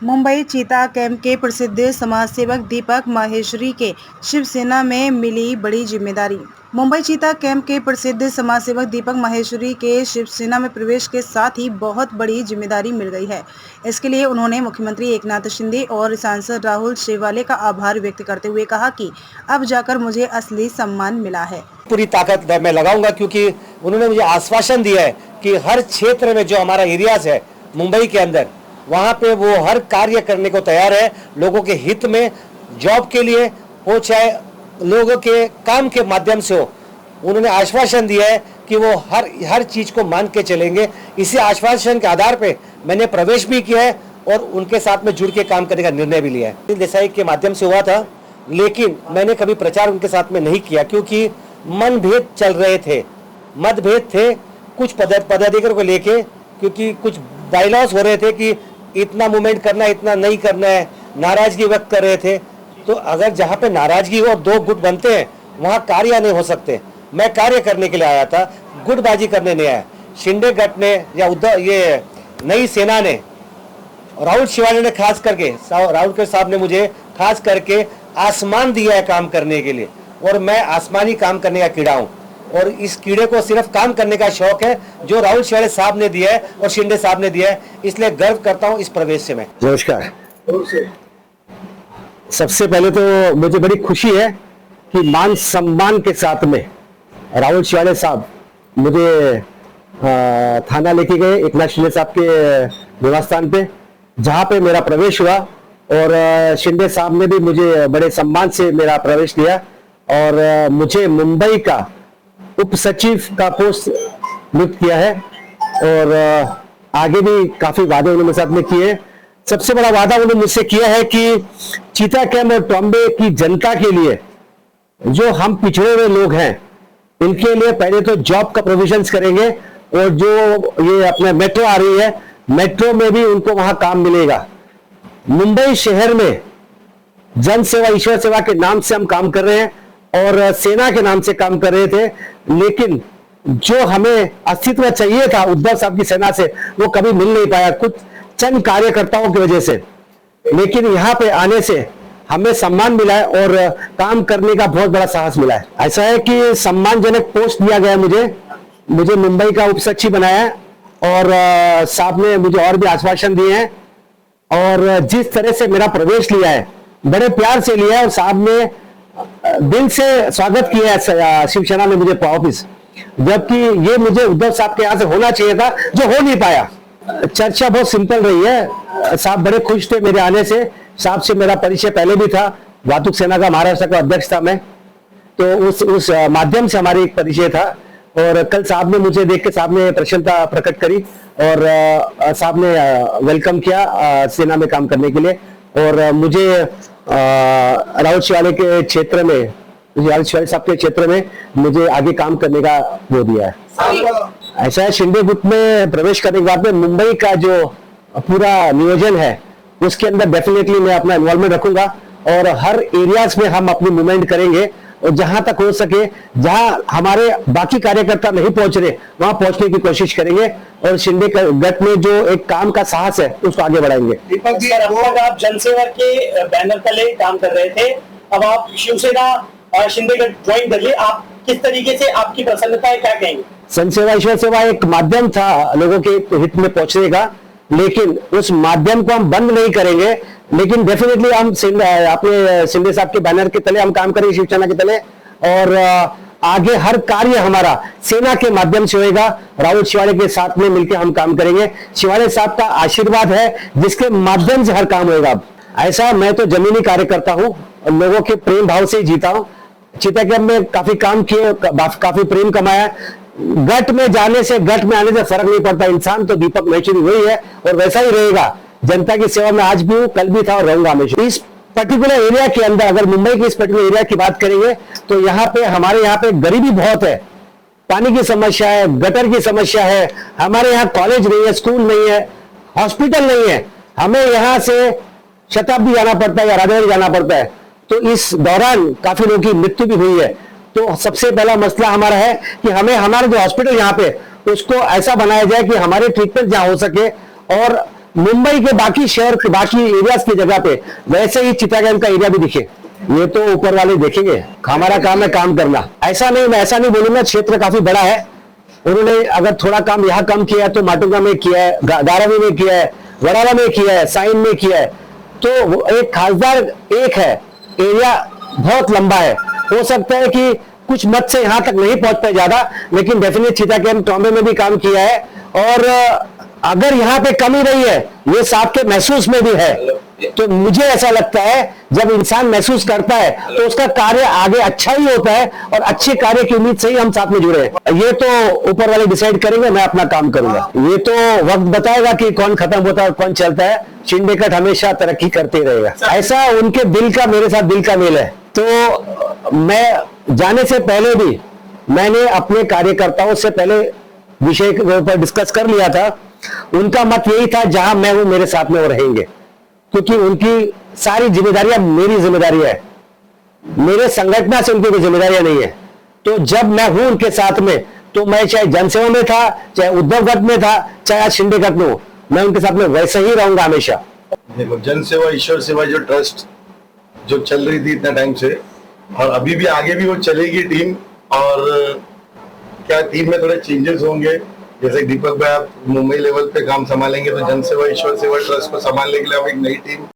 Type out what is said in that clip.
मुंबई चीता कैंप के प्रसिद्ध समाजसेवक दीपक माहेश्वरी के शिवसेना में मिली बड़ी जिम्मेदारी। मुंबई चीता कैंप के प्रसिद्ध समाजसेवक दीपक माहेश्वरी के शिवसेना में प्रवेश के साथ ही बहुत बड़ी जिम्मेदारी मिल गई है। इसके लिए उन्होंने मुख्यमंत्री एकनाथ शिंदे और सांसद राहुल शेवाले का आभार व्यक्त करते हुए कहा कि अब जाकर मुझे असली सम्मान मिला है। पूरी ताकत मैं लगाऊंगा, क्योंकि उन्होंने मुझे आश्वासन दिया है कि हर क्षेत्र में जो हमारा एरियाज है मुंबई के अंदर, वहाँ पे वो हर कार्य करने को तैयार है, लोगों के हित में, जॉब के लिए हो चाहे लोगों के काम के माध्यम से हो। उन्होंने आश्वासन दिया है कि वो हर चीज को मान के चलेंगे। इसी आश्वासन के आधार पे मैंने प्रवेश भी किया है और उनके साथ में जुड़ के काम करने का निर्णय भी लिया है। देसाई के माध्यम से हुआ था, लेकिन मैंने कभी प्रचार उनके साथ में नहीं किया, क्योंकि मनभेद चल रहे थे, मतभेद थे कुछ पदाधिकारियों को लेके, क्योंकि कुछ बाइलॉस हो रहे थे कि इतना मूवमेंट करना है, इतना नहीं करना है, नाराजगी व्यक्त कर रहे थे। तो अगर जहाँ पे नाराजगी हो और दो गुट बनते हैं, वहाँ कार्य नहीं हो सकते। मैं कार्य करने के लिए आया था, गुटबाजी करने नहीं आया। शिंदे गट ने या उद्धव, ये नई सेना ने, राहुल शेवाले ने खास करके, राहुल के साहब ने मुझे खास करके आसमान दिया है काम करने के लिए, और मैं आसमानी काम करने का कीड़ा हूँ। और इस कीड़े को सिर्फ काम करने का शौक है जो राहुल शेवाले साहब ने दिया है और शिंदे साहब ने दिया है, इसलिए गर्व करता हूँ इस प्रवेश से मैं। नमस्कार। सबसे पहले तो मुझे बड़ी खुशी है कि मान सम्मान के साथ में राहुल शेवाले साहब मुझे थाना लेके गए, एकनाथ शिंदे साहब के निवास स्थान पे, जहाँ पे मेरा प्रवेश हुआ। और शिंदे साहब ने भी मुझे बड़े सम्मान से मेरा प्रवेश दिया और मुझे मुंबई का उप सचिव का पोस्ट नियुक्त किया है। और आगे भी काफी वादे उन्होंने मेरे साथ में किए। सबसे बड़ा वादा उन्होंने मुझसे किया है कि चीता कैंप और टॉम्बे की जनता के लिए, जो हम पिछड़े हुए लोग हैं, इनके लिए पहले तो जॉब का प्रोविजंस करेंगे, और जो ये अपना मेट्रो आ रही है, मेट्रो में भी उनको वहां काम मिलेगा। मुंबई शहर में जन सेवा ईश्वर सेवा के नाम से हम काम कर रहे हैं और सेना के नाम से काम कर रहे थे, लेकिन जो हमें अस्तित्व चाहिए था उद्धव साहब की सेना से, वो कभी मिल नहीं पाया, कुछ चंद कार्यकर्ताओं की वजह से। लेकिन यहाँ पे आने से हमें सम्मान मिला है और काम करने का बहुत बड़ा साहस मिला है। ऐसा है कि सम्मानजनक पोस्ट दिया गया मुझे मुंबई का उप सचिव बनाया है, और साहब ने मुझे और भी आश्वासन दिए हैं। और जिस तरह से मेरा प्रवेश लिया है, बड़े प्यार से लिया है, और साहब ने दिल से स्वागत किया है शिवसेना में मुझे ऑफिस, जबकि ये मुझे उद्धव साहब के यहाँ से होना चाहिए था, जो हो नहीं पाया। चर्चा बहुत सिंपल रही है। साहब बड़े खुश थे मेरे आने से। साहब से मेरा परिचय पहले भी था, वातुक सेना का महाराष्ट्र का अध्यक्ष था मैं, तो उस माध्यम से हमारी एक परिचय था। और कल साहब ने मुझे देख के साहब ने प्रसन्नता प्रकट करी और साहब ने वेलकम किया सेना में काम करने के लिए। और मुझे राहुल शेवाले के क्षेत्र में, राहुल शेवाले साहब के क्षेत्र में मुझे आगे काम करने का वो दिया है। ऐसा है, शिंदे गुट में प्रवेश करने के बाद में मुंबई का जो पूरा नियोजन है, उसके अंदर डेफिनेटली मैं अपना इन्वॉल्वमेंट रखूंगा और हर एरियाज में हम अपनी मूवमेंट करेंगे। और जहां तक हो सके, जहां हमारे बाकी कार्यकर्ता नहीं पहुंच रहे, वहां पहुंचने की कोशिश करेंगे और शिंदे गट में जो एक काम का साहस है उसको आगे बढ़ाएंगे। दीपक जी, आप जनसेवा के बैनर तले काम कर रहे थे, अब आप शिवसेना और शिंदे गट ज्वाइन कर लिए, आप किस तरीके से, आपकी प्रसन्नता है, क्या कहेंगे? जनसेवा ईश्वर सेवा एक माध्यम था लोगों के हित में पहुंचने का, लेकिन उस माध्यम को हम बंद नहीं करेंगे। लेकिन डेफिनेटली हम अपने शिंदे साहब के बैनर के तले हम काम करेंगे, शिवसेना के तले, और आगे हर कार्य हमारा सेना के माध्यम से होगा। राहुल शेवाले के साथ में मिलकर हम काम करेंगे। शेवाले साहब का आशीर्वाद है जिसके माध्यम से हर काम होगा। ऐसा मैं तो जमीनी कार्यकर्ता हूँ, लोगों के प्रेम भाव से ही जीता हूँ। चीता कैंप में काफी काम किए, काफी प्रेम कमाया। गट में जाने से, गट में आने से फर्क नहीं पड़ता। इंसान तो दीपक माहेश्वरी वही है और वैसा ही रहेगा। जनता की सेवा में आज भी हूँ, कल भी था और रहूंगा हमेशा। इस पर्टिकुलर एरिया के अंदर, अगर मुंबई के इस पर्टिकुलर एरिया की बात करेंगे, तो यहाँ पे हमारे यहाँ पे गरीबी बहुत है, पानी की समस्या है, गटर की समस्या है, हमारे यहाँ कॉलेज नहीं है, स्कूल नहीं है, हॉस्पिटल नहीं है। हमें यहाँ से शताब्दी जाना पड़ता है या राजधानी जाना पड़ता है। तो इस दौरान काफी लोगों की मृत्यु भी हुई है। तो सबसे पहला मसला हमारा है कि हमें हमारा जो हॉस्पिटल यहाँ पे, उसको ऐसा बनाया जाए कि हमारे ट्रीटमेंट जहाँ हो सके और मुंबई के बाकी शहर के बाकी एरियाज की जगह पे वैसे ही चिटागंग का एरिया भी दिखे, ये तो ऊपर वाले देखेंगे। हमारा काम है काम करना। ऐसा नहीं, मैं ऐसा नहीं बोलूंगा, क्षेत्र काफी बड़ा है। उन्होंने अगर थोड़ा काम यहाँ कम किया है तो माटुंगा में किया है, धारावी में किया है, वडाला में किया है, साइन में किया है, तो एक खासदार एक है, एरिया बहुत लंबा है। हो सकता है कि कुछ मत से यहाँ तक नहीं पहुंच पाए ज्यादा, लेकिन डेफिनेट चिटागंग टॉम्बे में भी काम किया है। और अगर यहाँ पे कमी रही है, ये साहब के महसूस में भी है, तो मुझे ऐसा लगता है जब इंसान महसूस करता है तो उसका कार्य आगे अच्छा ही होता है, और अच्छे कार्य की उम्मीद से ही हम साथ में जुड़े हैं। ये तो ऊपर वाले डिसाइड करेंगे, मैं अपना काम करूंगा। ये तो वक्त बताएगा कि कौन खत्म होता है और कौन चलता है। शिंदे कट हमेशा तरक्की करते रहेगा, ऐसा उनके दिल का मेरे साथ दिल का मेल है। तो मैं जाने से पहले भी मैंने अपने कार्यकर्ताओं से पहले विषय के ऊपर डिस्कस कर लिया था। उनका मत यही था जहां मैं हूं मेरे साथ में वो रहेंगे, क्योंकि उनकी सारी जिम्मेदारियां मेरी जिम्मेदारी है, मेरे संगठन से उनकी कोई जिम्मेदारियां नहीं है। तो जब मैं हूं उनके साथ में, तो मैं चाहे जनसेवा में था, चाहे उद्धव गट में था, चाहे आज शिंदे गट में हूं, मैं उनके साथ में वैसे ही रहूंगा हमेशा। देखो, जनसेवा ईश्वर सेवा जो ट्रस्ट जो चल रही थी इतना टाइम से, और अभी भी आगे भी वो चलेगी टीम। और क्या टीम में थोड़े चेंजेस होंगे, जैसे दीपक भाई आप मुंबई लेवल पे काम संभालेंगे, तो जनसेवा ईश्वर सेवा ट्रस्ट को संभालने के लिए हम एक नई टीम